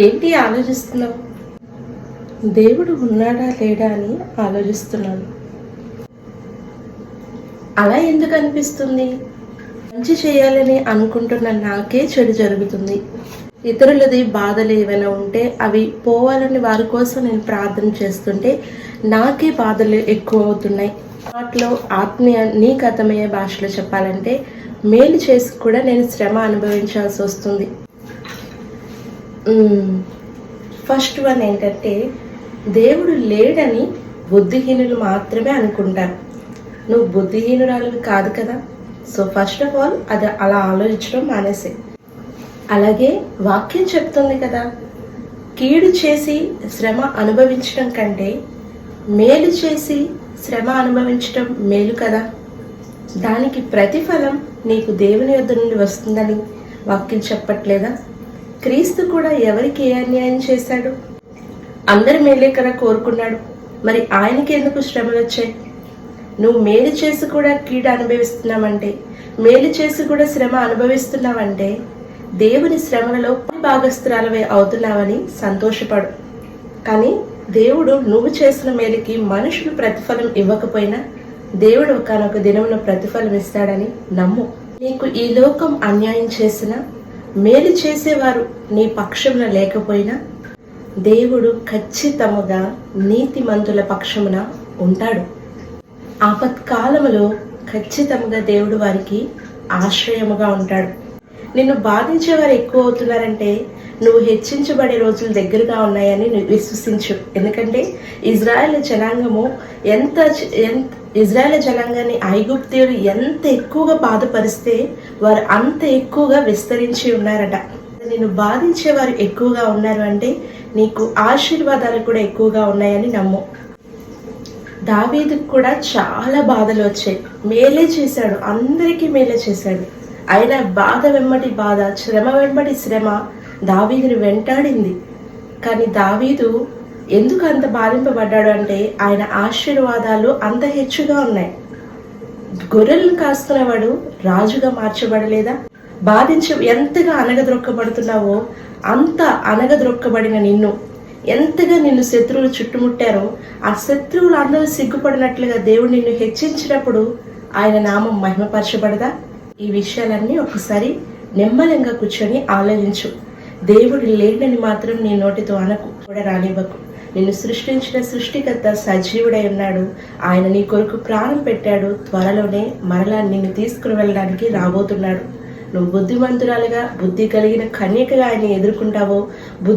ఏంటి ఆలోచిస్తున్నావు? దేవుడు ఉన్నాడా లేడా అని ఆలోచిస్తున్నాను. అలా ఎందుకు అనిపిస్తుంది? మంచి చేయాలని అనుకుంటున్న నాకే చెడు జరుగుతుంది. ఇతరులది బాధలు ఏమైనా ఉంటే అవి పోవాలని వారి కోసం నేను ప్రార్థన చేస్తుంటే నాకే బాధలు ఎక్కువ అవుతున్నాయి. వాటిలో ఆత్మీయ నీకు అర్థమయ్యే భాషలో చెప్పాలంటే మేలు చేసి కూడా నేను శ్రమ అనుభవించాల్సి వస్తుంది. ఫస్ట్ వన్ ఏంటంటే, దేవుడు లేడని బుద్ధిహీనులు మాత్రమే అనుకుంటారు. నువ్వు బుద్ధిహీనురాలు కాదు కదా. సో ఫస్ట్ ఆఫ్ ఆల్ అది అలా ఆలోచించడం మానేసే. అలాగే వాక్యం చెప్తుంది కదా, కీడు చేసి శ్రమ అనుభవించడం కంటే మేలు చేసి శ్రమ అనుభవించడం మేలు కదా. దానికి ప్రతిఫలం నీకు దేవుని యొద్ద నుండి వస్తుందని వాక్యం చెప్పట్లేదా? క్రీస్తు కూడా ఎవరికి ఏ అన్యాయం చేశాడు? అందరి మేలే కదా కోరుకున్నాడు. మరి ఆయనకి ఎందుకు శ్రమలు వచ్చాయి? నువ్వు మేలు చేసి కూడా కీడు అనుభవిస్తున్నావంటే, మేలు చేసి కూడా శ్రమ అనుభవిస్తున్నావంటే దేవుని శ్రమలలో భాగస్థురాలవే అవుతున్నావని సంతోషపడు. కానీ దేవుడు నువ్వు చేసిన మేలుకి మనుషులు ప్రతిఫలం ఇవ్వకపోయినా దేవుడు ఒకనొక దినమున ప్రతిఫలం ఇస్తాడని నమ్ము. నీకు ఈ లోకం అన్యాయం చేసినా, మేలు చేసేవారు నీ పక్షమున లేకపోయినా దేవుడు ఖచ్చితముగా నీతిమంతుల పక్షమున ఉంటాడు. ఆపత్కాలములో ఖచ్చితంగా దేవుడు వారికి ఆశ్రయముగా ఉంటాడు. నిన్ను బాధించేవారు ఎక్కువ అవుతున్నారంటే నువ్వు హెచ్చించబడే రోజులు దగ్గరగా ఉన్నాయని విశ్వసించు. ఎందుకంటే ఇజ్రాయెల్ జనాంగము ఇజ్రాయెల్ జనాంగాన్ని ఐగుప్తీయులు ఎంత ఎక్కువగా బాధపరిస్తే వారు అంత ఎక్కువగా విస్తరించి ఉన్నారట. నిన్ను బాధించేవారు ఎక్కువగా ఉన్నారు అంటే నీకు ఆశీర్వాదాలు కూడా ఎక్కువగా ఉన్నాయని నమ్ము. దావీదుకు కూడా చాలా బాధలు వచ్చాయి. మేలే చేశాడు, అందరికీ మేలే చేశాడు. ఆయన బాధ వెంబడి బాధ, శ్రమ వెంబడి శ్రమ దావీదుని వెంటాడింది. కానీ దావీదు ఎందుకు అంత బాధింపబడ్డాడు అంటే ఆయన ఆశీర్వాదాలు అంత హెచ్చుగా ఉన్నాయి. గొర్రెలను కాసుకునేవాడు రాజుగా మార్చబడలేదా? ఎంతగా అనగద్రొక్కబడుతున్నావో అంత అనగద్రొక్కబడిన ఎంతగా నిన్ను శత్రువులు చుట్టుముట్టారో ఆ శత్రువులు అందరూ సిగ్గుపడినట్లుగా దేవుడు నిన్ను హెచ్చించినప్పుడు ఆయన నామం మహిమపరచబడదా? ఈ విషయాలన్నీ ఒకసారి నెమ్మలంగా కూర్చొని ఆలోచించు. దేవుడు లేడని మాత్రం నీ నోటితో అనకు, కూడా రానివ్వకు. నిన్ను సృష్టించిన సృష్టికర్త సజీవుడై ఉన్నాడు. ఆయన నీ కొరకు ప్రాణం పెట్టాడు. త్వరలోనే మరలా నిన్ను తీసుకుని వెళ్ళడానికి రాబోతున్నాడు. నువ్వు బుద్ధిమంతురాలుగా, బుద్ధి కలిగిన కన్యకగా ఆయన ఎదుర్కొంటావో,